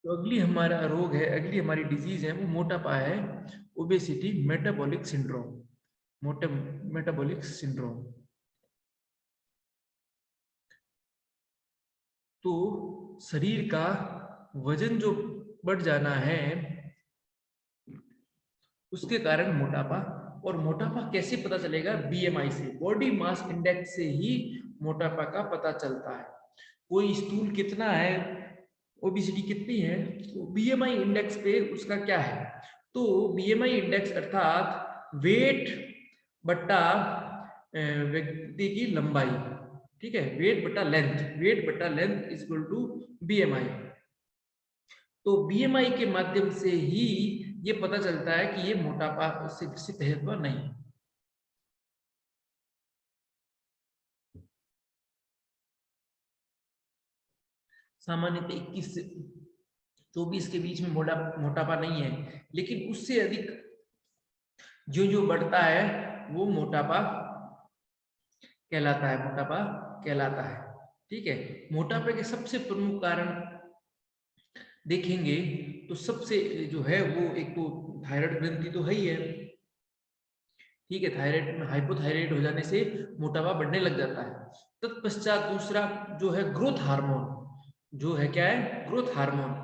तो अगली हमारा रोग है, अगली हमारी डिजीज है वो मोटापा है, obesity metabolic syndrome, metabolic syndrome. तो शरीर का वजन जो बढ़ जाना है उसके कारण मोटापा। और मोटापा कैसे पता चलेगा? बीएमआई से, बॉडी मास इंडेक्स से ही मोटापा का पता चलता है। कोई स्थूल कितना है, ओबेसिटी कितनी है, तो बीएमआई इंडेक्स पे उसका क्या है। तो बीएमआई इंडेक्स अर्थात वेट बट्टा व्यक्ति की लंबाई, ठीक है, वेट बट्टा length is equal to BMI. तो बीएमआई के माध्यम से ही ये पता चलता है कि ये मोटापा से ग्रसित है तो नहीं। सामान्यतः 21 से 24 के बीच में मोटापा नहीं है, लेकिन उससे अधिक जो जो बढ़ता है वो मोटापा कहलाता है, मोटापा कहलाता है। ठीक है, मोटापे के सबसे प्रमुख कारण देखेंगे तो सबसे जो है वो एक तो थायराइड ग्रंथि तो है ही है। ठीक है, थायराइड में हाइपोथायराइड हो जाने से मोटापा बढ़ने लग जाता है। तत्पश्चात दूसरा जो है ग्रोथ हार्मोन, जो है क्या है, ग्रोथ हार्मोन,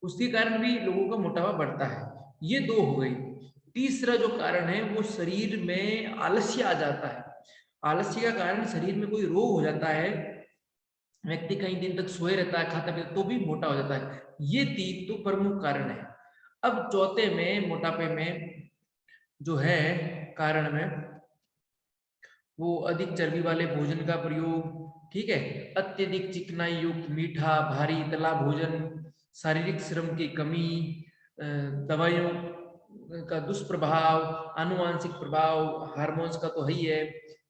उसके कारण भी लोगों का मोटापा बढ़ता है। ये दो हो गई। तीसरा जो कारण है वो शरीर में आलस्य आ जाता है। आलस्य का कारण शरीर में कोई रोग हो जाता है, व्यक्ति कई दिन तक सोए रहता है खाता पीता तो भी मोटा हो जाता है। ये तीन तो प्रमुख कारण है। अब चौथे में मोटापे में जो है कारण में वो अधिक चर्बी वाले भोजन का प्रयोग, ठीक है, अत्यधिक चिकनाई युक्त मीठा भारी तला भोजन, शारीरिक श्रम की कमी, दवाइयों का दुष्प्रभाव, आनुवांशिक प्रभाव, हार्मोन्स का तो है ही है,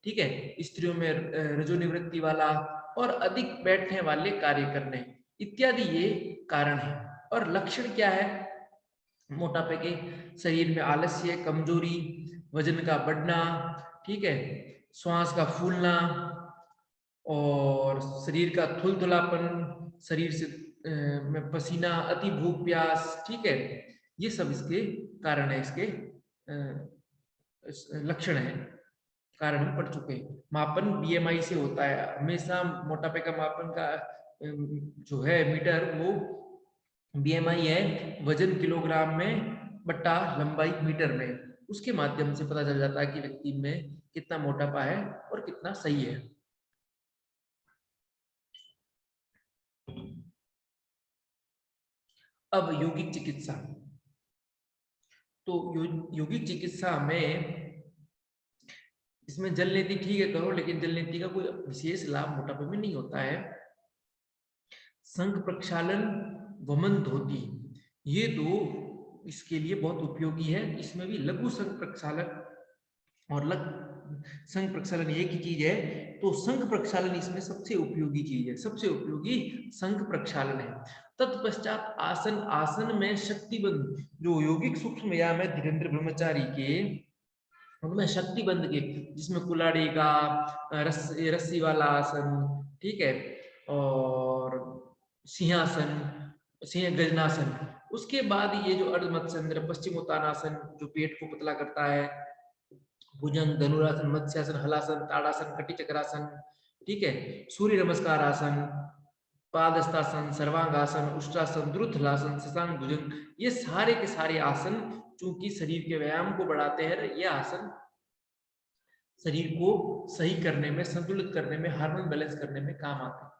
ठीक है, स्त्रियों में रजोनिवृत्ति वाला और अधिक बैठने वाले कार्य करने इत्यादि ये कारण है। और लक्षण क्या है मोटापे के? शरीर में आलस्य, कमजोरी, वजन का बढ़ना, ठीक है, श्वास का फूलना और शरीर का थुलथुलापन, शरीर से में पसीना, अति भूख प्यास, ठीक है, ये सब इसके कारण है, इसके लक्षण है, कारण हम पढ़ चुके हैं। मापन बीएमआई से होता है हमेशा। मोटापे का मापन का जो है मीटर वो बीएमआई है, वजन किलोग्राम में बट्टा लंबाई मीटर में, उसके माध्यम से पता चल जाता है कि व्यक्ति में कितना मोटापा है और कितना सही है। अब यौगिक चिकित्सा। तो यौगिक चिकित्सा में इसमें जल नीति ठीक है करो, लेकिन जल नीति का कोई विशेष लाभ मोटापे में नहीं होता है। संघ प्रक्षालन, वमन धोती, ये दो इसके लिए बहुत उपयोगी है। इसमें भी लघु संघ प्रक्षालन और संघ प्रक्षालन एक ही चीज है, तो संघ प्रक्षालन इसमें सबसे उपयोगी चीज है, सबसे उपयोगी संघ प्रक्षालन है। तत्पश्चात आसन, आसन में शक्तिबंध, जो यौगिक सूक्ष्म व्यायाम है धीरेन्द्र ब्रह्मचारी के, उनमें शक्तिबंध के, जिसमें कुलाड़ी का रस्सी वाला आसन, ठीक है, और सिंहासन, सिंह गजनासन, उसके बाद ये जो अर्धमत्स्यंद्र पश्चिमोत्तानासन जो पेट को पतला करता है, भुजंग, धनुरासन, मत्स्यासन, हलासन, ताड़ासन, कटी चक्रासन, ठीक है, सूर्य नमस्कार आसन, पादस्तासन, सर्वांगासन, उष्ट्रासन, द्रुतलासन, शशांक भुजंग, ये सारे के सारे आसन चूंकि शरीर के व्यायाम को बढ़ाते हैं, ये आसन शरीर को सही करने में, संतुलित करने में, हार्मोन बैलेंस करने में काम आते हैं।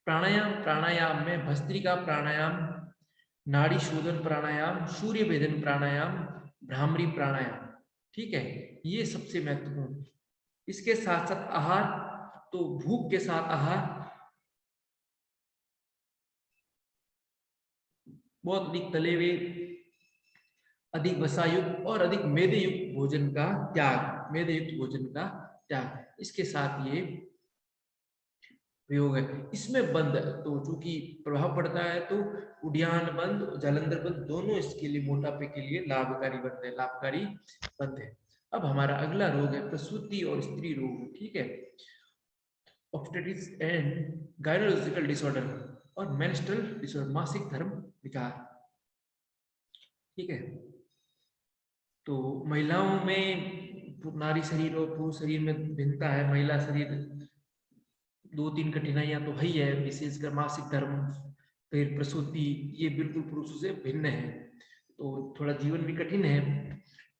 प्राणायाम, प्राणायाम में भस्त्रिका प्राणायाम, नाड़ी शोधन प्राणायाम, सूर्य भेदन प्राणायाम, भ्रामरी प्राणायाम, ठीक है, ये सबसे महत्वपूर्ण। इसके साथ साथ आहार, तो भूख के साथ आहार, बहुत अधिक तले हुए, अधिक वसायुक्त और अधिक मेदेयुक्त भोजन का त्याग, मेदेयुक्त भोजन का त्याग, इसके साथ ये प्रयोग है। इसमें बंद, तो चूंकि प्रभाव पड़ता है तो उद्यान बंद, जालंधर बंद, दोनों इसके लिए मोटापे के लिए लाभकारी बंद है, लाभकारी बंद है। अब हमारा अगला रोग है प्रसूति और स्त्री रोग, ठीक है, ऑब्स्टेट्रिक्स एंड गायनोलॉजिकल डिसऑर्डर। और मेंस्ट्रुअल डिसऑर्डर, मासिक धर्म विकार। ठीक है, तो महिलाओं में नारी शरीर और पुरुष शरीर में भिन्नता है। महिला शरीर 2-3 कठिनाइयां तो है ही है, विशेषकर मासिक धर्म, फिर प्रसूति, ये बिल्कुल पुरुषों से भिन्न है। तो थोड़ा जीवन भी कठिन है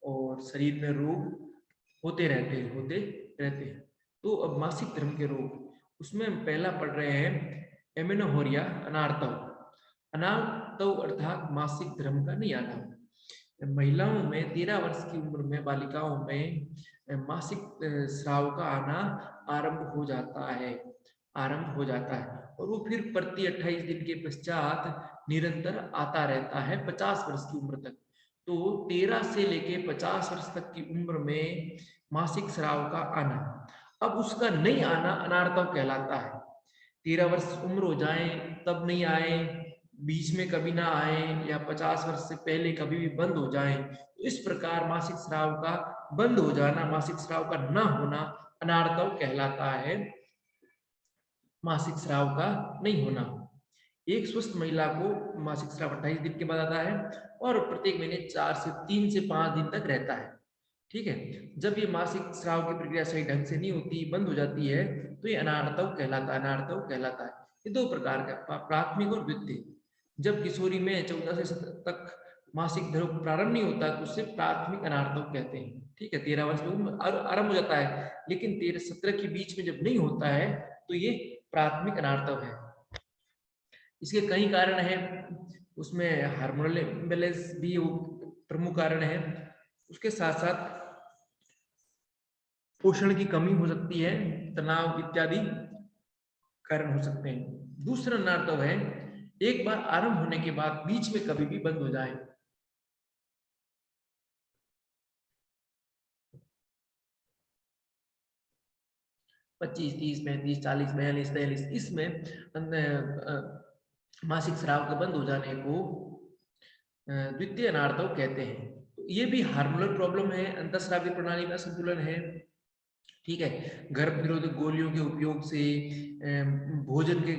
और शरीर में रोग होते रहते हैं। तो अब मासिक धर्म के रोग, उसमें हम पहला पढ़ रहे हैं एमेनोहोरिया, अनार्तव। अनार्तव अर्थात मासिक धर्म का नहीं आना। महिलाओं में 13 वर्ष की उम्र में बालिकाओं में मासिक स्राव का आना आरंभ हो जाता है और वो फिर प्रति 28 दिन के पश्चात निरंतर आता रहता है 50 वर्ष की उम्र तक। तो 13 से लेके 50 वर्ष तक की उम्र में मासिक स्राव का आना, अब उसका नहीं आना अनार्तव कहलाता है। 13 वर्ष उम्र हो जाए तब नहीं आए, बीच में कभी ना आए, या 50 वर्ष से पहले कभी भी बंद हो जाए, तो इस प्रकार मासिक स्राव का बंद हो जाना, मासिक स्राव का ना होना अनार्तव कहलाता है, मासिक स्राव का नहीं होना। एक स्वस्थ महिला को मासिक स्राव 28 दिन के बाद आता है और प्रत्येक महीने 3 से 5 दिन तक रहता है। ठीक है, जब ये मासिक स्राव की प्रक्रिया सही ढंग से नहीं होती, बंद हो जाती है, तो ये अनार्तव कहलाता है। ये दो प्रकार का, प्राथमिक और द्वितीय। जब किशोरी में 14 से 17 तक मासिक धर्म प्रारंभ नहीं होता तो उसे प्राथमिक अनार्तव कहते हैं। ठीक है, 13 वर्ष में आरंभ हो जाता है, लेकिन 13-17 के बीच में जब नहीं होता है तो ये प्राथमिक अनार्तव है। इसके कई कारण हैं, उसमें हार्मोनल इम्बैलेंस भी प्रमुख कारण है। उसके साथ साथ पोषण की कमी हो सकती है, तनाव इत्यादि कारण हो सकते हैं। दूसरा अनार्तव है एक बार आरंभ होने के बाद बीच में कभी भी बंद हो जाए। पच्चीस, 30, 35, 40, 42, 43, इसमें मासिक स्राव के बंद हो जाने को द्वितीय अनार्तव कहते हैं। तो ये भी हार्मोनल प्रॉब्लम है, अंतःस्रावी प्रणाली में असंतुलन है। ठीक है, गर्भ निरोधक गोलियों के उपयोग से, भोजन के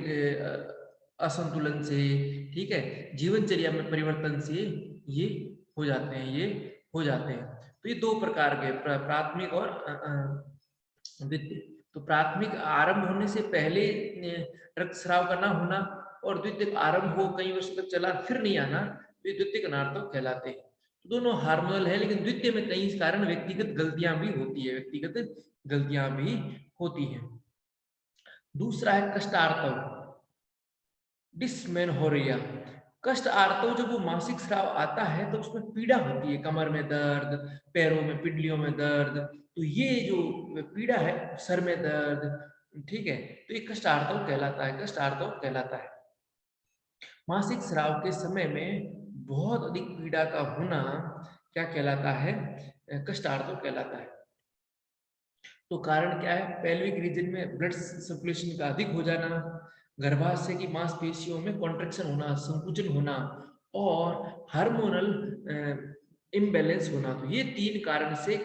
असंतुलन से, ठीक है, जीवनचर्या में परिवर्तन से ये हो जाते हैं। तो ये दो प्रकार के, प्राथमिक और द्वितीय। तो प्राथमिक आरंभ होने से पहले रक्तस्राव का ना होना और द्वितीय आरंभ हो कई वर्षों तक चला फिर नहीं आना, तो ये द्वितीय अनार्तव कहलाते हैं। तो दोनों हार्मोनल है, लेकिन द्वितीय में कई कारण व्यक्तिगत गलतियां भी होती हैं। दूसरा है कष्टार्तव, डिस्मेनोरिया। कष्ट आर्तव, जब वो मासिक स्राव आता है तो उसमें पीड़ा होती है, कमर में दर्द, पैरों में, पिंडलियों में दर्द, तो ये जो पीड़ा है, सर में दर्द, ठीक है, तो ये कष्ट आर्तव कहलाता है। मासिक स्राव के समय में बहुत अधिक पीड़ा का होना क्या कहलाता है? कष्ट आर्तव कहलाता है। तो कारण क्या है? पेल्विक रीजन में ब्लड सर्कुलेशन का अधिक हो जाना, गर्भाशय की मांसपेशियों में कॉन्ट्रैक्शन होना, संकुचन होना, और हार्मोनल इम्बैलेंस होना। तो ये 3 कारण से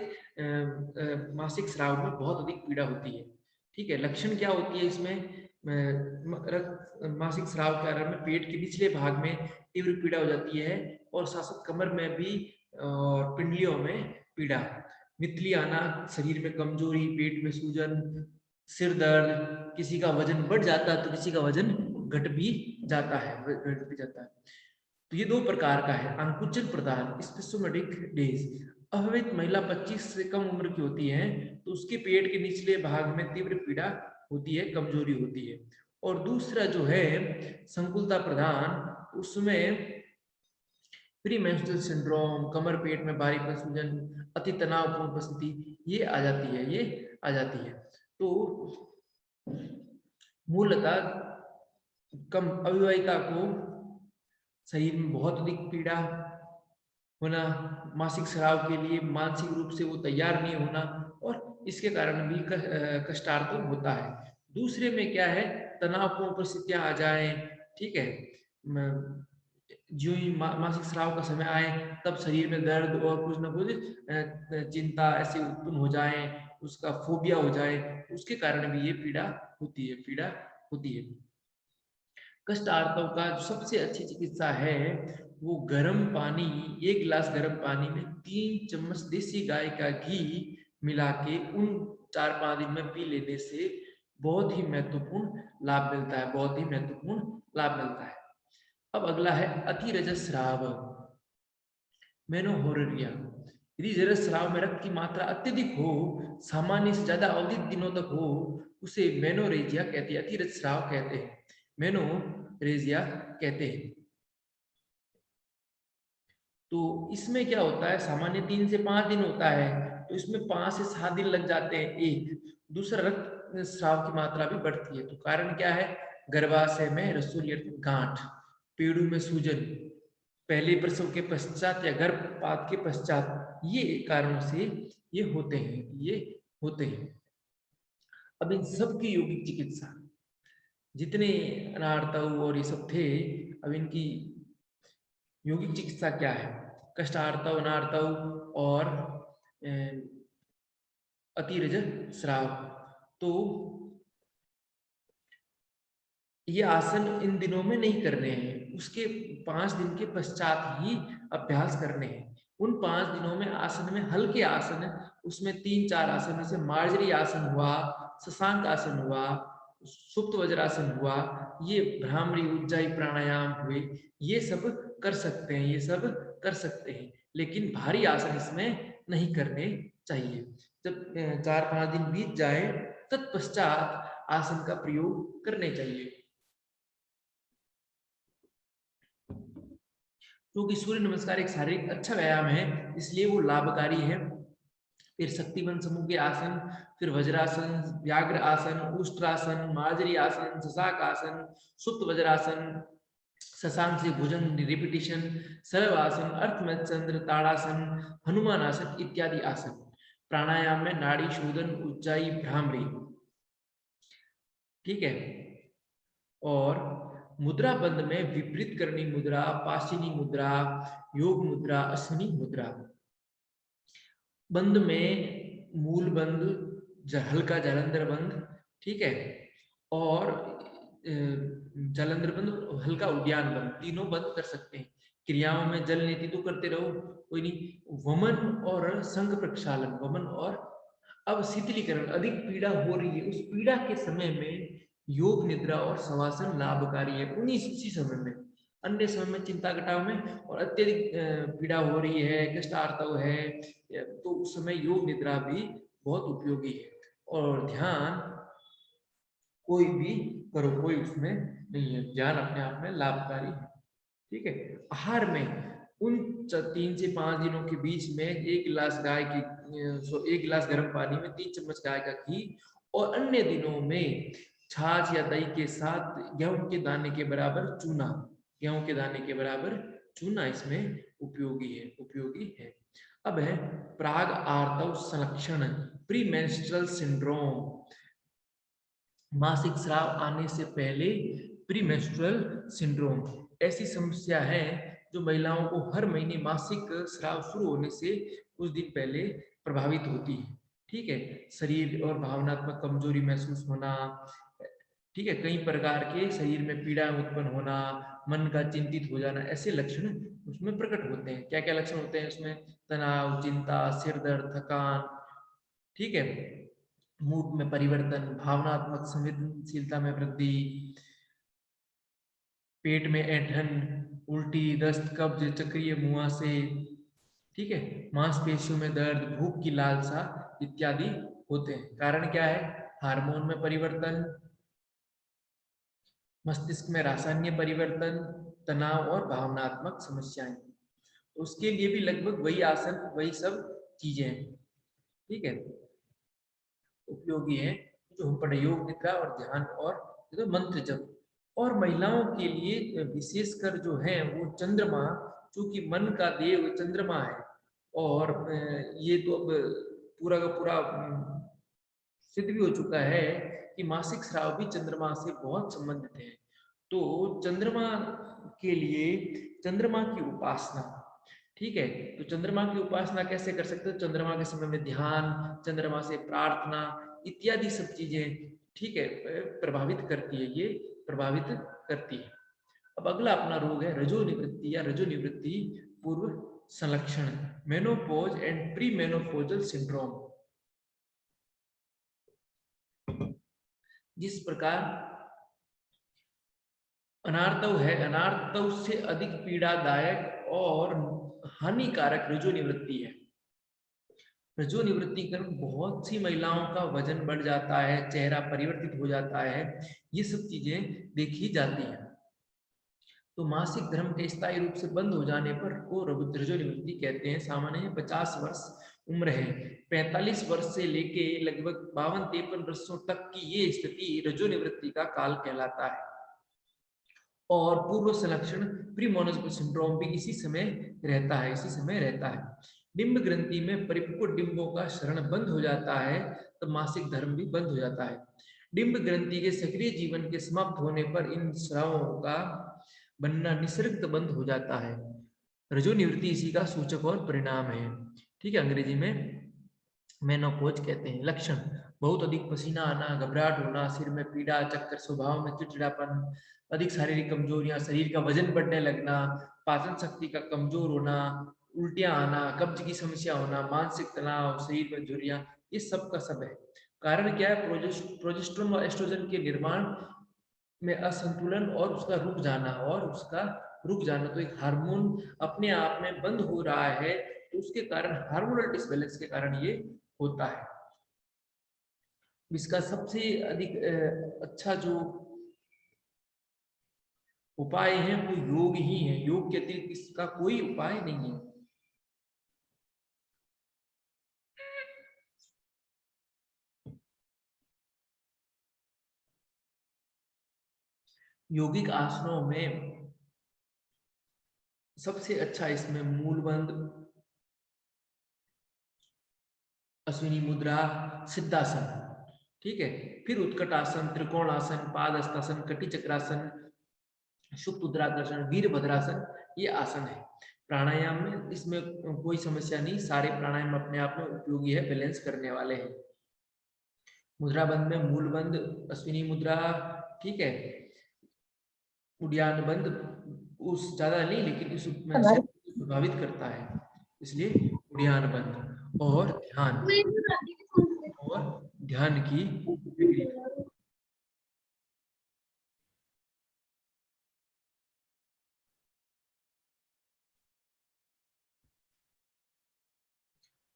मासिक स्राव में बहुत अधिक पीड़ा होती है। ठीक है, लक्षण क्या होती है इसमें? मासिक स्राव के कारण में पेट के निचले भाग में तीव्र पीड़ा हो जाती है और साथ कमर में भी और पिंडलियों में पीड़ा, मितली आना, शरीर में कमजोरी, पेट में सूजन, सिर दर्द, किसी का वजन बढ़ जाता है तो किसी का वजन घट भी जाता है। तो ये 2 प्रकार का है। अंकुचन प्रदान, स्पेसोमेटिक डेज। अविवाहित महिला 25 से कम उम्र की होती है तो उसके पेट के निचले भाग में तीव्र पीड़ा होती है, कमजोरी होती है। और दूसरा जो है संकुलता प्रदान, उसमें प्री मेंस्ट्रुअल सिंड्रोम, कमर पेट में भारी सूजन, अति तनावपूर्ण परिस्थिति, ये आ जाती है। तो मूलतः कम अविवाहिता को शरीर में बहुत अधिक पीड़ा होना, मासिक स्राव के लिए मानसिक रूप से वो तैयार नहीं होना, और इसके कारण भी कष्टार्तव होता है। दूसरे में क्या है? तनावपूर्ण परिस्थितियां आ जाए, ठीक है, जो ही मासिक स्राव का समय आए तब शरीर में दर्द और कुछ ना कुछ चिंता ऐसे उत्पन्न हो जाए, उसका फोबिया हो जाए, उसके कारण भी ये पीड़ा होती है। कष्ट आर्तव का जो सबसे अच्छी चिकित्सा है वो गर्म पानी, 1 गिलास गर्म पानी में 3 चम्मच देसी गाय का घी मिला के उन 4-5 दिन में पी लेने से बहुत ही महत्वपूर्ण लाभ मिलता है, बहुत ही महत्वपूर्ण लाभ मिलता है। अब अगला है अति रजस्राव, मेनोहोरेरिया। यदि रजस्राव में रक्त की मात्रा अत्यधिक हो, सामान्य से ज्यादा अवधि दिनों तक हो, उसे मेनोरेजिया कहते हैं, अति रजस्राव कहते हैं, मेनोरेजिया कहते हैं। तो इसमें क्या होता है, सामान्य 3 से 5 दिन होता है, तो इसमें 5 से 7 दिन लग जाते हैं। एक दूसरा, रक्त स्राव की मात्रा भी बढ़ती है। तो कारण क्या है, गर्भाशय में रसोली गांठ, पेड़ों में सूजन, पहले प्रसव के पश्चात या गर्भपात के पश्चात, ये कारणों से ये होते हैं। अब इन सब की यौगिक चिकित्सा, जितने अनार्तव और ये सब थे, अब इनकी यौगिक चिकित्सा क्या है, कष्टार्तव, अनार्तव और अतिरजस्राव। तो ये आसन इन दिनों में नहीं करने हैं, उसके 5 दिन के पश्चात ही अभ्यास करने हैं। उन 5 दिनों में आसन में हल्के आसन, उसमें 3-4 आसन, जैसे मार्जरी आसन हुआ, शशांक आसन हुआ, सुप्त वज्रासन हुआ, ये भ्रामरी, उज्जाई प्राणायाम हुए, ये सब कर सकते हैं, ये सब कर सकते हैं, लेकिन भारी आसन इसमें नहीं करने चाहिए। जब 4-5 दिन बीत जाए तत्पश्चात आसन का प्रयोग करने चाहिए। क्योंकि सूर्य नमस्कार एक शारीरिक अच्छा व्यायाम है, इसलिए वो लाभकारी है। फिर शक्तिबंध समूह के आसन, फिर वज्रासन, व्याघ्र आसन, उष्ट्रासन, मार्जरी आसन, शशांक आसन, सुप्त वज्रासन, शशांक से भुजंग रिपीटिशन, सरल आसन, अर्थमचंद्र, ताड़ासन, हनुमान आसन इत्यादि आसन। प्राणायाम में नाड़ी शोधन, उज्जाई, भ्रामरी, ठीक है। और मुद्रा बंद में विपरीत करनी मुद्रा, पाशिनी मुद्रा, योग मुद्रा, अश्विनी मुद्रा। बंद में मूल बंद, हल्का जलंधर बंद, ठीक है, और जलंधर बंद, हल्का उद्यान बंद, तीनों बंद कर सकते हैं। क्रियाओं में जल नीति तो करते रहो, कोई नहीं। वमन और संघ प्रक्षालन, वमन और अब शीतलीकरण, अधिक पीड़ा हो रही है, उस पीड़ा के समय में योग निद्रा और शवासन लाभकारी है, उसी समय में। अन्य समय में चिंता घटाव में और अत्यधिक पीड़ा हो रही है, कष्ट आर्तव है, तो उस समय योग निद्रा भी बहुत उपयोगी है। और ध्यान कोई भी करो, कोई उसमें नहीं है, ध्यान अपने आप में लाभकारी है, ठीक है। आहार में उन 3 से 5 दिनों के बीच में 1 गिलास गर्म पानी में 3 चम्मच गाय का घी, और अन्य दिनों में छाछ या दही के साथ गेहूं के दाने के बराबर चूना, गेहूं के दाने के बराबर चूना इसमें उपयोगी है। अब है प्राग आर्तव संलक्षण, प्री मेंस्ट्रुअल सिंड्रोम, मासिक स्राव आने से पहले प्री मेंस्ट्रुअल सिंड्रोम। ऐसी समस्या है जो महिलाओं को हर महीने मासिक स्राव शुरू होने से कुछ दिन पहले प्रभावित होती है, ठीक है। शरीर और भावनात्मक कमजोरी महसूस होना, ठीक है, कई प्रकार के शरीर में पीड़ा उत्पन्न होना, मन का चिंतित हो जाना, ऐसे लक्षण उसमें प्रकट होते हैं। क्या क्या लक्षण होते हैं उसमें, तनाव, चिंता, सिर दर्द, थकान, ठीक है, मूड में परिवर्तन, भावनात्मक संवेदनशीलता में वृद्धि, पेट में ऐंठन, उल्टी, दस्त, कब्ज, चक्रीय मुहासे, ठीक है, मांसपेशियों में दर्द, भूख की लालसा इत्यादि होते हैं। कारण क्या है, हार्मोन में परिवर्तन, मस्तिष्क में रासायनिक परिवर्तन, तनाव और भावनात्मक समस्याएं। तो उसके लिए भी लगभग वही आसन, वही सब चीजें हैं, ठीक है, उपयोगी है जो हम पढ़े, योग निद्रा और ध्यान और तो मंत्र जप। और महिलाओं के लिए विशेषकर जो है वो चंद्रमा, चूंकि मन का देव चंद्रमा है, और ये तो अब पूरा का पूरा सिद्ध भी हो चुका है कि मासिक स्राव भी चंद्रमा से बहुत संबंधित है। तो चंद्रमा के लिए चंद्रमा की उपासना, ठीक है, तो चंद्रमा की उपासना कैसे कर सकते हो, चंद्रमा के समय में ध्यान, चंद्रमा से प्रार्थना इत्यादि सब चीजें, ठीक है, प्रभावित करती है, ये प्रभावित करती है। अब अगला अपना रोग है रजोनिवृत्ति या रजोनिवृत्ति पूर्व संलक्षण, menopause and pre menopausal syndrome. जिस प्रकार अनार्तव है, अनार्तव से अधिक पीड़ादायक और हानिकारक रजोनिवृत्ति है। रजोनिवृत्ति कारण बहुत सी महिलाओं का वजन बढ़ जाता है, चेहरा परिवर्तित हो जाता है, ये सब चीजें देखी जाती हैं। तो मासिक धर्म के स्थायी रूप से बंद हो जाने पर को रजोनिवृत्ति कहते हैं। सामान्य 50 वर्ष उम्र है, 45 वर्ष से लेके लगभग 52-53 वर्षों तक की ये स्थिति रजोनिवृत्ति का काल कहलाता है। और पूर्व संलक्षण प्रीमोनोपॉजल सिंड्रोम भी इसी समय रहता है, डिंब ग्रंथि में परिपक्व डिंबों का क्षरण बंद हो जाता है, तो मासिक धर्म भी बंद हो जाता है। डिंब ग्रंथि के सक्रिय जीवन के समाप्त होने पर इन स्रावों का बनना निसर्ग बंद हो जाता है। रजोनिवृत्ति इसी का सूचक और परिणाम है। ठीक है, अंग्रेजी में मेनोपॉज कहते हैं। लक्षण: बहुत अधिक पसीना आना, घबराहट होना, सिर में पीड़ा, चक्कर, स्वभाव में चिड़चिड़ापन, अधिक शारीरिक कमजोरियां, शरीर का वजन बढ़ने लगना, पाचन शक्ति का कमजोर होना, उल्टियां आना, कब्ज की समस्या होना, मानसिक तनाव, शरीर में झुर्रियां, ये सब का सब है। कारण क्या है? प्रोजेस्टेरोन और एस्ट्रोजन के निर्माण में असंतुलन और उसका रुक जाना, तो एक हार्मोन अपने आप में बंद हो रहा है, तो उसके कारण हार्मोनल डिसबैलेंस के कारण ये होता है। इसका सबसे अधिक अच्छा जो उपाय है वो योग ही है। योग के अतिरिक्त इसका कोई उपाय नहीं है। योगिक आसनों में सबसे अच्छा इसमें मूलबंध, अश्विनी मुद्रा, सिद्धासन, ठीक है, फिर उत्कटासन, त्रिकोणासन, पादहस्तासन, कटी चक्रासन, सुप्त उद्रासन, वीरभद्रासन, ये आसन है। प्राणायाम में इसमें कोई समस्या नहीं, सारे प्राणायाम अपने आप में उपयोगी है, बैलेंस करने वाले हैं। मुद्रा बंद में मूलबंध, अश्विनी मुद्रा, ठीक है, उद्यान बंद उस ज्यादा नहीं, लेकिन इस प्रभावित करता है, इसलिए उद्यान बंद और ध्यान की क्रिया।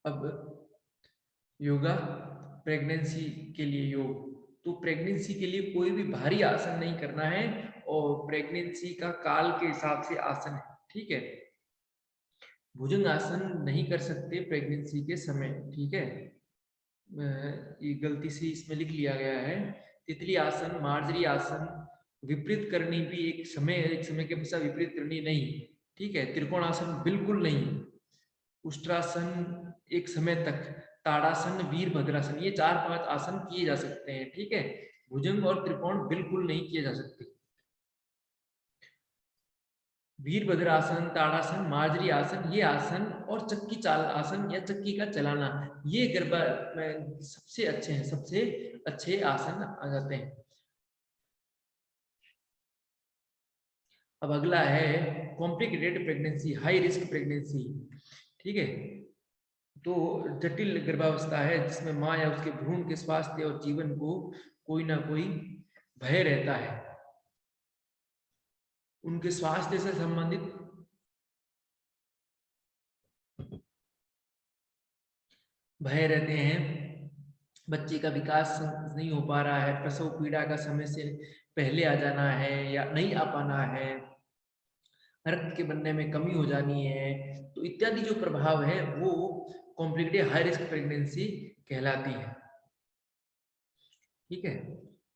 अब योगा प्रेगनेंसी के लिए योग, तो प्रेगनेंसी के लिए कोई भी भारी आसन नहीं करना है, और प्रेगनेंसी का काल के हिसाब से आसन है, ठीक है। भुजंग आसन नहीं कर सकते प्रेगनेंसी के समय, ठीक है, ये गलती से इसमें लिख लिया गया है। तितली आसन, मार्जरी आसन, विपरीत करनी भी एक समय के पश्चात विपरीत करनी नहीं, ठीक है। त्रिकोणासन बिल्कुल नहीं, उष्ट्रासन एक समय तक, ताड़ासन, वीरभद्रासन, ये 4-5 आसन किए जा सकते हैं, ठीक है। भुजंग और त्रिकोण बिल्कुल नहीं किए जा सकते। वीरभद्रासन, ताड़ासन, मार्जरी आसन, ये आसन, और चक्की चाल आसन या चक्की का चलाना, ये गर्भ में सबसे अच्छे हैं, सबसे अच्छे आसन आ जाते हैं। अब अगला है complicated pregnancy, high risk pregnancy, ठीक है। तो जटिल गर्भावस्था है जिसमें माँ या उसके भ्रूण के स्वास्थ्य और जीवन को कोई ना कोई भय रहता है, उनके स्वास्थ्य से संबंधित भय रहते हैं। बच्चे का विकास नहीं हो पा रहा है, प्रसव पीड़ा का समय से पहले आ जाना है या नहीं आ पाना है, रक्त के बनने में कमी हो जानी है, तो इत्यादि जो प्रभाव है वो कॉम्प्लिकेटेड हाई रिस्क प्रेगनेंसी कहलाती है, ठीक है।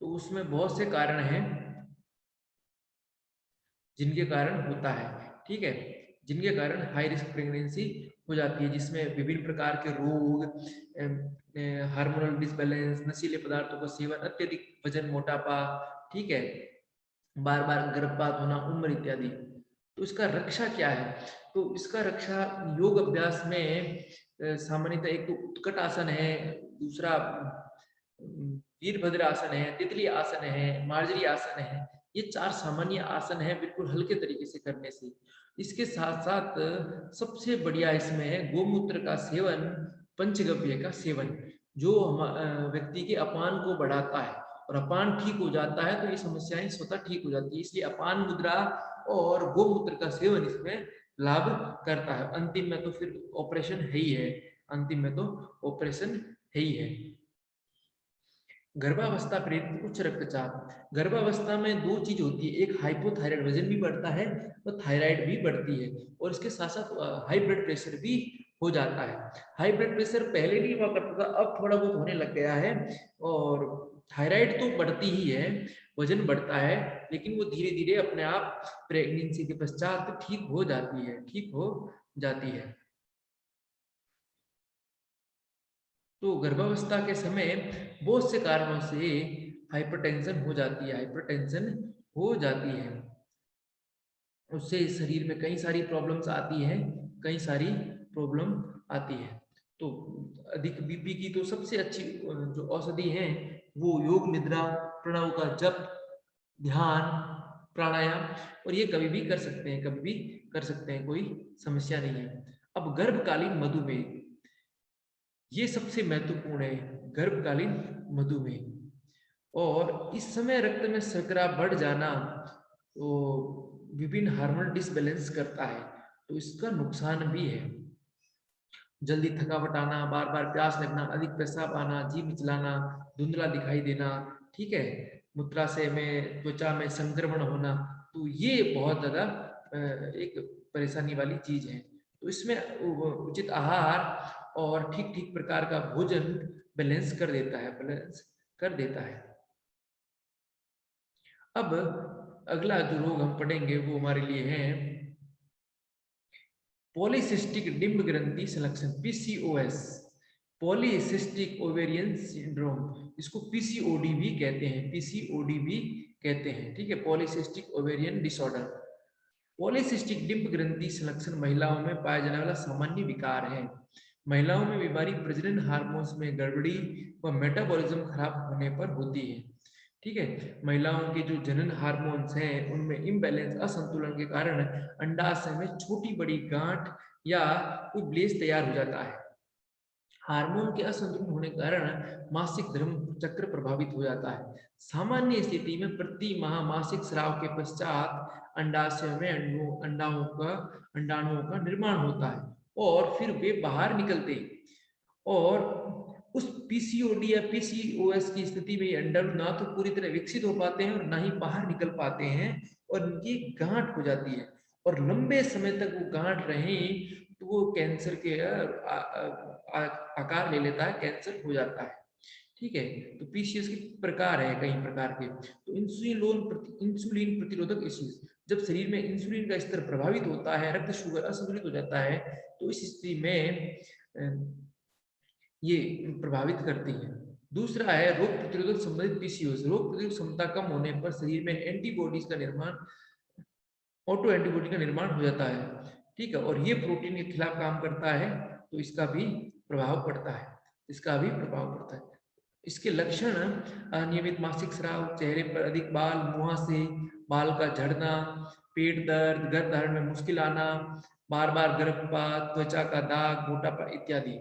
तो उसमें बहुत से कारण हैं जिनके कारण होता है, ठीक है, जिनके कारण हाई रिस्क प्रेगनेंसी हो जाती है, जिसमें विभिन्न प्रकार के रोग, हार्मोनल डिसबैलेंस, नशीले पदार्थों का सेवन, अत्यधिक वजन, मोटापा, ठीक है, बार बार गर्भपात होना, उम्र इत्यादि। तो इसका रक्षा क्या है? तो इसका रक्षा योग अभ्यास में सामान्यतः एक तो उत्कट आसन है, दूसरा वीरभद्र आसन है, तितली आसन है, मार्जरी आसन है, ये 4 सामान्य आसन है बिल्कुल हल्के तरीके से करने से। इसके साथ साथ सबसे बढ़िया इसमें है गोमूत्र का सेवन, पंचगव्य का सेवन, जो व्यक्ति के अपान को बढ़ाता है और अपान ठीक हो जाता है तो ये समस्याएं स्वतः ठीक हो जाती है। इसलिए अपान मुद्रा और गोमूत्र का सेवन इसमें लाभ करता है। अंतिम में तो फिर ऑपरेशन है ही है, अंतिम में तो ऑपरेशन है ही है। गर्भावस्था प्रेरित उच्च रक्तचाप। गर्भावस्था में दो चीज होती है, एक हाइपोथायराइड, वजन भी बढ़ता है और थायराइड भी बढ़ती है, और इसके साथ साथ हाई ब्लड प्रेशर भी हो जाता है। हाई ब्लड प्रेशर पहले नहीं हुआ करता था, अब थोड़ा बहुत होने लग गया है, और थायराइड तो बढ़ती ही है, वजन बढ़ता है, लेकिन वो धीरे धीरे अपने आप प्रेगनेंसी के पश्चात ठीक हो जाती है, ठीक हो जाती है। तो गर्भावस्था के समय बहुत से कारणों से हाइपरटेंशन हो जाती है, हाइपरटेंशन हो जाती है, उससे शरीर में कई सारी प्रॉब्लम्स आती हैं, कई सारी प्रॉब्लम आती है। तो अधिक बीपी की तो सबसे अच्छी जो औषधि है वो योग निद्रा, प्रणव का जप, ध्यान, प्राणायाम, और ये कभी भी कर सकते हैं, कभी भी कर सकते हैं, कोई समस्या नहीं है। अब गर्भकालीन मधुमेह, ये सबसे महत्वपूर्ण है, गर्भकालीन मधुमेह। और इस समय रक्त में शर्करा बढ़ जाना तो विभिन्न हार्मोन डिसबैलेंस करता है, तो इसका नुकसान भी है। जल्दी थकावट आना, बार बार प्यास लगना, अधिक पेशाब आना, जी मिचलाना, धुंधला दिखाई देना, ठीक है, मूत्राशय में, त्वचा में संक्रमण होना, तो ये बहुत ज्यादा एक परेशानी वाली चीज है। तो इसमें उचित आहार और ठीक ठीक प्रकार का भोजन बैलेंस कर देता है, बैलेंस कर देता है। अब अगला जो रोग हम पढ़ेंगे वो हमारे लिए है पॉलीसिस्टिक डिम्ब ग्रंथि संलक्षण, पीसीओएस, पॉलीसिस्टिक ओवेरियन सिंड्रोम, इसको पीसीओडी भी कहते हैं, पीसीओडी भी कहते हैं, ठीक है, पॉलीसिस्टिक ओवेरियन डिसऑर्डर। पॉलीसिस्टिक डिम्ब ग्रंथि संलक्षण महिलाओं में पाया जाने वाला सामान्य विकार है। महिलाओं में बीमारी प्रजनन हार्मोन्स में गड़बड़ी व मेटाबॉलिज्म खराब होने पर होती है, ठीक है। महिलाओं के जो जनन हार्मोन्स हैं उनमें इम्बैलेंस, असंतुलन के कारण अंडाशय में छोटी बड़ी गांठ या कोई ब्लेस तैयार हो जाता है। हार्मोन के असंतुलन होने के कारण मासिक धर्म चक्र प्रभावित हो जाता है। सामान्य स्थिति में प्रति माह मासिक स्राव के पश्चात अंडाशय में अंडाणुओं का निर्माण होता है और फिर वे बाहर निकलते हैं, और उस पीसीओडी या पीसीओएस की स्थिति में अंडाणु ना तो पूरी तरह विकसित हो पाते हैं और ना ही बाहर निकल पाते हैं, और इनकी गांठ हो जाती है, और लंबे समय तक वो गांठ रहें तो वो कैंसर के आकार ले लेता है, कैंसर हो जाता है, ठीक है। तो पीसीएस के प्रकार है कई प्रकार के। तो इंसुलिन प्रतिरोधक इश्यूज, जब शरीर में इंसुलिन का स्तर प्रभावित होता है, रक्त शुगर असंतुलित हो जाता है, तो इस स्थिति में ये प्रभावित करती है। दूसरा है रोग प्रतिरोधक संबंधित पीसीओएस, रोग प्रतिरोधक क्षमता कम होने पर शरीर में एंटीबॉडीज का निर्माण, ऑटो एंटीबॉडी का निर्माण हो जाता है, ठीक है, और ये प्रोटीन के खिलाफ काम करता है, तो इसका भी प्रभाव पड़ता है, इसका भी प्रभाव पड़ता है। इसके लक्षण अनियमित मासिक स्राव, चेहरे पर अधिक बाल, मुहासे, बाल का झड़ना, पेट दर्द, गर्भधारण में मुश्किल आना, बार बार गर्भपात, त्वचा का दाग, मोटापा इत्यादि।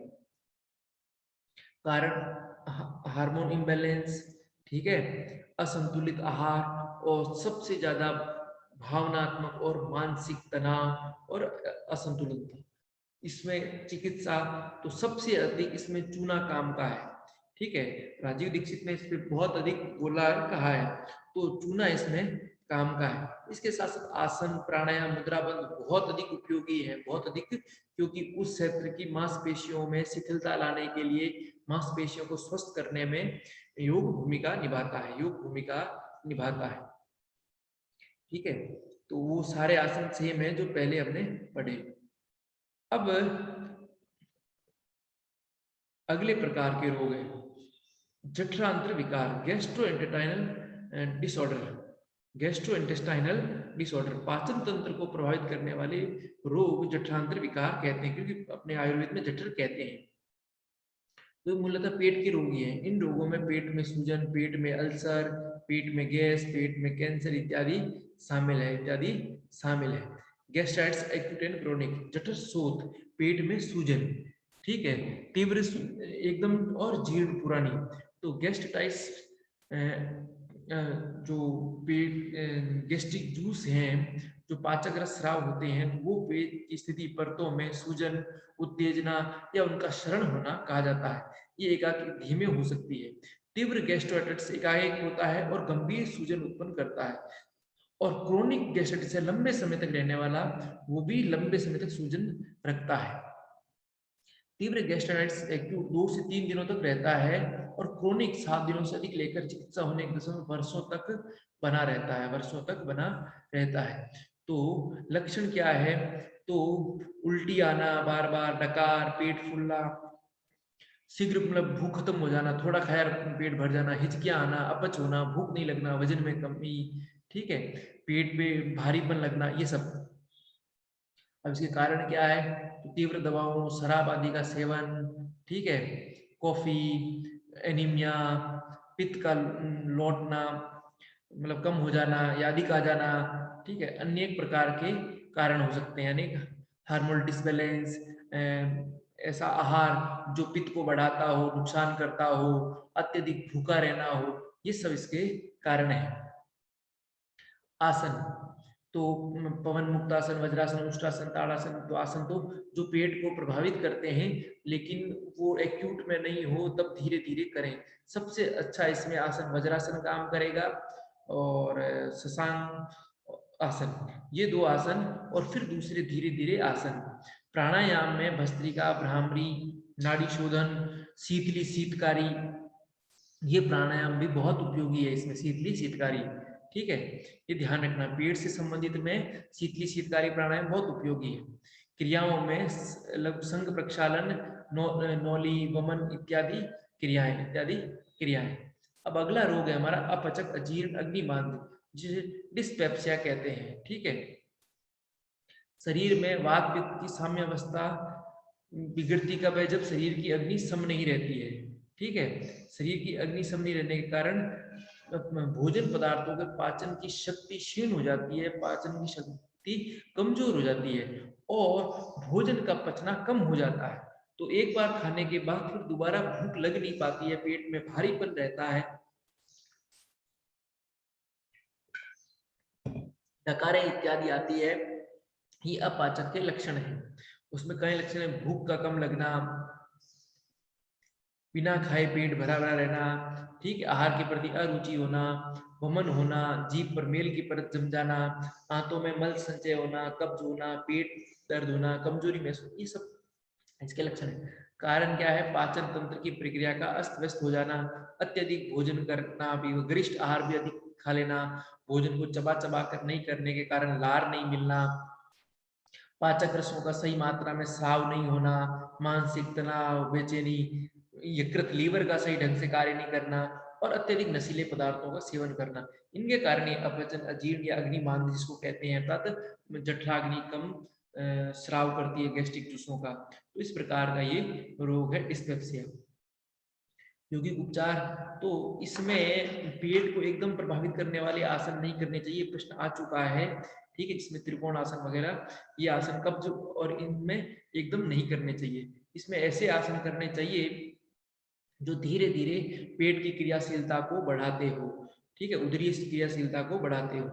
कारण हार्मोन इम्बैलेंस, ठीक है, असंतुलित आहार, और सबसे ज्यादा भावनात्मक और मानसिक तनाव और असंतुलन था। इसमें चिकित्सा तो सबसे अधिक इसमें चूना काम का है, ठीक है, राजीव दीक्षित ने इस पे बहुत अधिक बोला कहा है, तो चूना इसमें काम का है। इसके साथ साथ आसन, प्राणायाम, मुद्रा बंद बहुत अधिक उपयोगी है, बहुत अधिक, क्योंकि उस क्षेत्र की मांसपेशियों में शिथिलता लाने के लिए, मांसपेशियों को स्वस्थ करने में योग भूमिका निभाता है, योग भूमिका निभाता है, ठीक है। तो वो सारे आसन सेम है जो पहले हमने पढ़े। अब अगले प्रकार के रोग हैं जठरांत्र विकार, गैस्ट्रोइंटेस्टाइनल डिसऑर्डर, पाचन तंत्र को प्रभावित करने वाले रोग जठरांत्र विकार कहते हैं, क्योंकि अपने आयुर्वेद में जठर कहते हैं। तो मूलतः पेट के रोगी हैं। इन रोगों में पेट में सूजन, पेट में अल्सर, पेट में गैस, पेट में कैंसर इत्यादि शामिल है। गैस्ट्राइटिस एक्यूट एंड क्रोनिक, जठर शोथ, पेट में सूजन, ठीक है, तीव्र एकदम और जीर्ण पुरानी। तो गैस्ट्राइटिस जो पेट गैस्ट्रिक जूस हैं, जो पाचक रस स्राव होते हैं, वो पेट की स्थिति परतों में सूजन, उत्तेजना या उनका क्षरण होना कहा जाता है। ये एकाएक धीमे हो सकती है। तीव्र गैस्ट्राइटिस एकाएक होता है और गंभीर सूजन उत्पन्न करता है। और क्रोनिक गैस्ट्राइटिस है लंबे समय तक रहने वाला, वो भी लंबे समय तक सूजन रखता है। तीव्र गैस्ट्राइटिस एक्यूट 2 से 3 दिनों तक रहता है और क्रोनिक 7 दिनों से अधिक लेकर चिकित्सा होने के समय वर्षों तक बना रहता है। तो लक्षण क्या है? तो उल्टी आना, बार बार डकार, पेट फूलना, शीघ्र मतलब भूख खत्म हो जाना, थोड़ा खाया पेट भर जाना, हिचकियां आना, अपच होना, भूख नहीं लगना, वजन में कमी, ठीक है, पेट पे भारीपन लगना, ये सब। अब इसके कारण क्या है? तो तीव्र दवाओं, शराब आदि का सेवन, ठीक है, कॉफी, एनीमिया, पित्त का लौटना, मतलब कम हो जाना या अधिक आ जाना, ठीक है, अनेक प्रकार के कारण हो सकते हैं। अनेक हार्मोनल डिसबैलेंस, ऐसा आहार जो पित्त को बढ़ाता हो, नुकसान करता हो, अत्यधिक भूखा रहना हो, ये सब इसके कारण है। आसन, तो पवन मुक्तासन, वज्रासन, उष्ट्रासन, ताड़ासन, तो आसन तो जो पेट को प्रभावित करते हैं, लेकिन वो एक्यूट में नहीं हो तब धीरे धीरे करें। सबसे अच्छा इसमें आसन वज्रासन काम करेगा और शशांक आसन, ये दो आसन, और फिर दूसरे धीरे धीरे आसन। प्राणायाम में भस्त्रिका, भ्रामरी, नाड़ी शोधन, शीतली, शीतकारी, ये प्राणायाम भी बहुत उपयोगी है इसमें, शीतली शीतकारी, ठीक है, ये ध्यान रखना। पेट से संबंधित में शीतली शीतकारी प्राणायाम बहुत उपयोगी है। क्रियाओं में संघ प्रक्षालन, नौली, वमन इत्यादि क्रियाएं। अब अगला रोग है हमारा अपचक, अजीर्ण, अग्निमांद, जिसे डिस्पेप्सिया कहते हैं, ठीक है। शरीर में वात पित्त की साम्यावस्था बिगड़ती कब है? जब शरीर की अग्नि सम नहीं रहती है, ठीक है। शरीर की अग्नि सम नहीं रहने के कारण भोजन पदार्थों के पाचन की शक्ति क्षीण हो जाती है, पाचन की शक्ति कमजोर हो जाती है और भोजन का पचना कम हो जाता है। तो एक बार खाने के बाद फिर दोबारा भूख लग नहीं पाती है, पेट में भारीपन रहता है, डकारें इत्यादि आती है, ये अपाचक के लक्षण है। उसमें कई लक्षण है, भूख का कम लगना, बिना खाए पेट भरा भरा रहना, ठीक है, आहार के प्रति अरुचि होना, वमन होना, जीभ पर मेल की परत जम जाना, आंतों में मल संचय होना, कब्ज होना, पेट दर्द होना, कमजोरी महसूस, ये सब इसके लक्षण है। कारण क्या है? पाचन तंत्र की प्रक्रिया का अस्त व्यस्त हो जाना, अत्यधिक भोजन करना, भी गरिष्ठ आहार भी अधिक खा लेना, भोजन को चबा चबा कर नहीं करने के कारण लार नहीं मिलना, पाचक रसों का सही मात्रा में स्राव नहीं होना, मानसिक तनाव, बेचैनी, यकृत लीवर का सही ढंग से कार्य नहीं करना और अत्यधिक नशीले पदार्थों का सेवन करना, इनके कारण ये अपचन, अजीर्ण या अग्निमांद जिसको कहते हैं, अर्थात जठराग्नि कम स्राव करती है गैस्ट्रिक जूसों का। तो इस प्रकार का ये रोग है डिस्पेप्सिया। यौगिक उपचार, तो इसमें पेट को एकदम प्रभावित करने वाले आसन नहीं करने चाहिए, प्रश्न आ चुका है, ठीक है, जिसमें त्रिकोण आसन वगैरह, ये आसन कब्ज और इनमें एकदम नहीं करने चाहिए। इसमें ऐसे आसन करने चाहिए जो धीरे धीरे पेट की क्रियाशीलता को बढ़ाते हो, ठीक है, उदरीय क्रियाशीलता को बढ़ाते हो।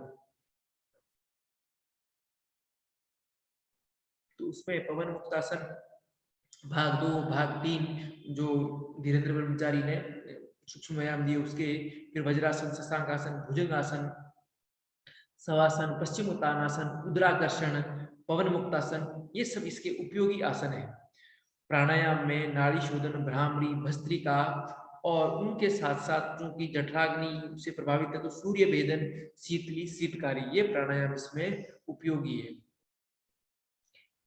तो उसमें पवन मुक्तासन भाग 2, भाग 3 जो धीरेन्द्र ब्रह्मचारी ने सूक्ष्म व्यायाम दिए उसके, फिर वज्रासन, शशांकासन, भुजंगासन, शवासन, पश्चिम उत्तानासन, उदराकर्षण, पवन मुक्तासन, ये सब इसके उपयोगी आसन है। प्राणायाम में नाड़ी शोधन, भ्रामरी, भस्त्रिका और उनके साथ साथ चूंकि जठराग्नि से प्रभावित है तो सूर्य भेदन, शीतली, शीतकारी, ये प्राणायाम इसमें उपयोगी है।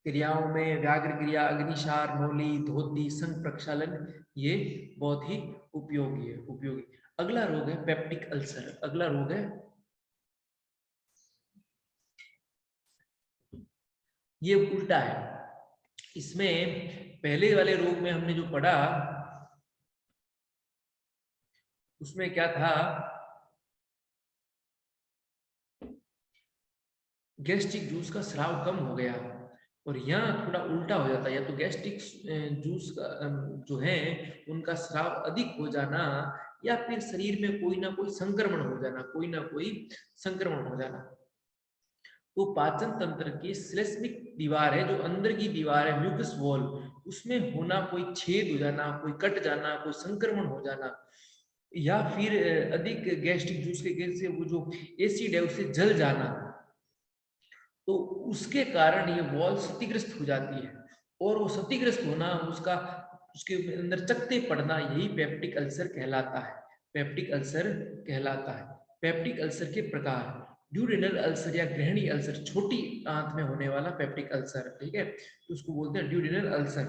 क्रियाओं में व्याघ्र क्रिया, अग्निशार, नौली, धोती, संघ प्रक्षालन, ये बहुत ही उपयोगी। अगला रोग है पेप्टिक अल्सर। अगला रोग है, ये उल्टा है। इसमें पहले वाले रोग में हमने जो पढ़ा उसमें क्या था गैस्ट्रिक जूस का स्राव कम हो गया, और यहाँ थोड़ा उल्टा हो जाता है, या तो गैस्ट्रिक जूस का जो है उनका स्राव अधिक हो जाना, या फिर शरीर में कोई ना कोई संक्रमण हो जाना, कोई ना कोई संक्रमण हो जाना। तो पाचन तंत्र की श्लेष्मिक दीवार है, जो अंदर की दीवार है, म्यूकस वॉल, उसमें होना कोई छेद हो जाना, कोई कट जाना, कोई संक्रमण हो जाना, या फिर अधिक गैस्ट्रिक जूस के वजह से वो जो एसिड है उससे जल जाना, तो उसके कारण ये वॉल क्षतिग्रस्त हो जाती है। और वो क्षतिग्रस्त होना, उसका उसके अंदर चकते पड़ना, यही पेप्टिक अल्सर कहलाता है। पेप्टिक अल्सर कहलाता है। पेप्टिक अल्सर के प्रकार, ड्यूडेनल अल्सर या गृहिणी अल्सर, छोटी आंत में होने वाला पेप्टिक अल्सर, ठीक है, तो उसको बोलते हैं ड्यूडेनल अल्सर।